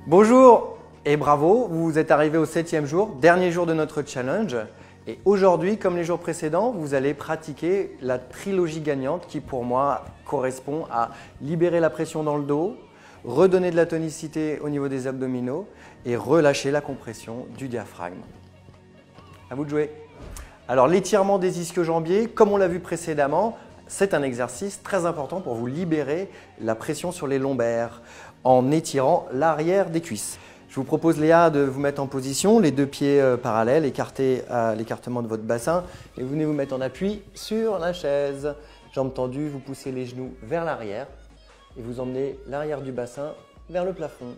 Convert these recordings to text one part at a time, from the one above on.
Bonjour et bravo, vous êtes arrivé au 7e jour, dernier jour de notre challenge. Et aujourd'hui, comme les jours précédents, vous allez pratiquer la trilogie gagnante qui pour moi correspond à libérer la pression dans le dos, redonner de la tonicité au niveau des abdominaux et relâcher la compression du diaphragme. À vous de jouer. Alors l'étirement des ischio-jambiers, comme on l'a vu précédemment, c'est un exercice très important pour vous libérer la pression sur les lombaires en étirant l'arrière des cuisses. Je vous propose Léa de vous mettre en position, les deux pieds parallèles, écartés à l'écartement de votre bassin et vous venez vous mettre en appui sur la chaise. Jambes tendues, vous poussez les genoux vers l'arrière et vous emmenez l'arrière du bassin vers le plafond.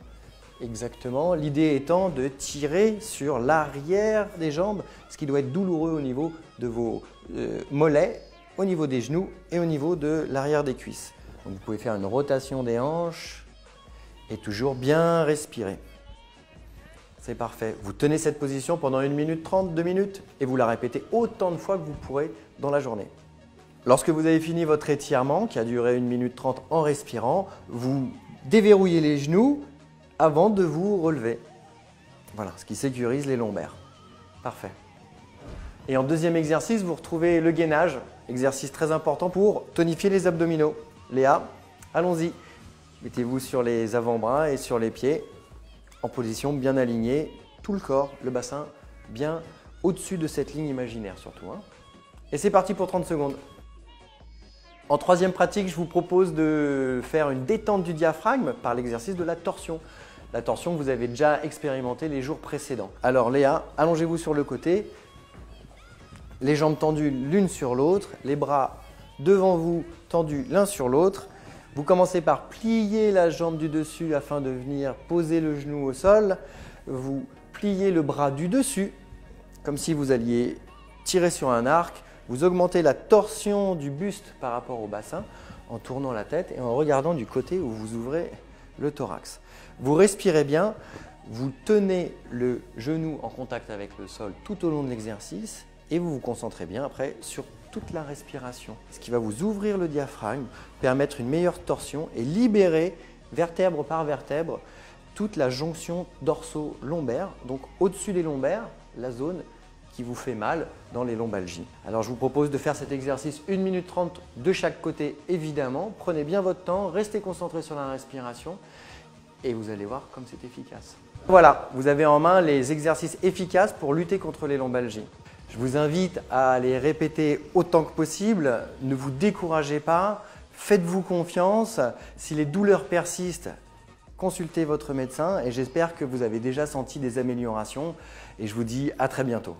Exactement, l'idée étant de tirer sur l'arrière des jambes, ce qui doit être douloureux au niveau de vos mollets, au niveau des genoux et au niveau de l'arrière des cuisses. Donc vous pouvez faire une rotation des hanches et toujours bien respirer. C'est parfait. Vous tenez cette position pendant 1 minute 30, 2 minutes et vous la répétez autant de fois que vous pourrez dans la journée. Lorsque vous avez fini votre étirement, qui a duré 1 minute 30 en respirant, vous déverrouillez les genoux avant de vous relever. Voilà, ce qui sécurise les lombaires. Parfait. Et en deuxième exercice, vous retrouvez le gainage, exercice très important pour tonifier les abdominaux. Léa, allons-y. Mettez-vous sur les avant-bras et sur les pieds, en position bien alignée, tout le corps, le bassin, bien au-dessus de cette ligne imaginaire surtout. Et c'est parti pour 30 secondes. En troisième pratique, je vous propose de faire une détente du diaphragme par l'exercice de la torsion. La torsion que vous avez déjà expérimenté les jours précédents. Alors Léa, allongez-vous sur le côté, les jambes tendues l'une sur l'autre, les bras devant vous tendus l'un sur l'autre. Vous commencez par plier la jambe du dessus afin de venir poser le genou au sol. Vous pliez le bras du dessus, comme si vous alliez tirer sur un arc. Vous augmentez la torsion du buste par rapport au bassin en tournant la tête et en regardant du côté où vous ouvrez le thorax. Vous respirez bien, vous tenez le genou en contact avec le sol tout au long de l'exercice et vous vous concentrez bien après sur toute la respiration, ce qui va vous ouvrir le diaphragme, permettre une meilleure torsion et libérer vertèbre par vertèbre toute la jonction dorso-lombaire, donc au-dessus des lombaires, la zone qui vous fait mal dans les lombalgies. Alors je vous propose de faire cet exercice 1 minute 30 de chaque côté évidemment. Prenez bien votre temps, restez concentré sur la respiration et vous allez voir comme c'est efficace. Voilà, vous avez en main les exercices efficaces pour lutter contre les lombalgies. Je vous invite à les répéter autant que possible, ne vous découragez pas, faites-vous confiance. Si les douleurs persistent, consultez votre médecin et j'espère que vous avez déjà senti des améliorations et je vous dis à très bientôt.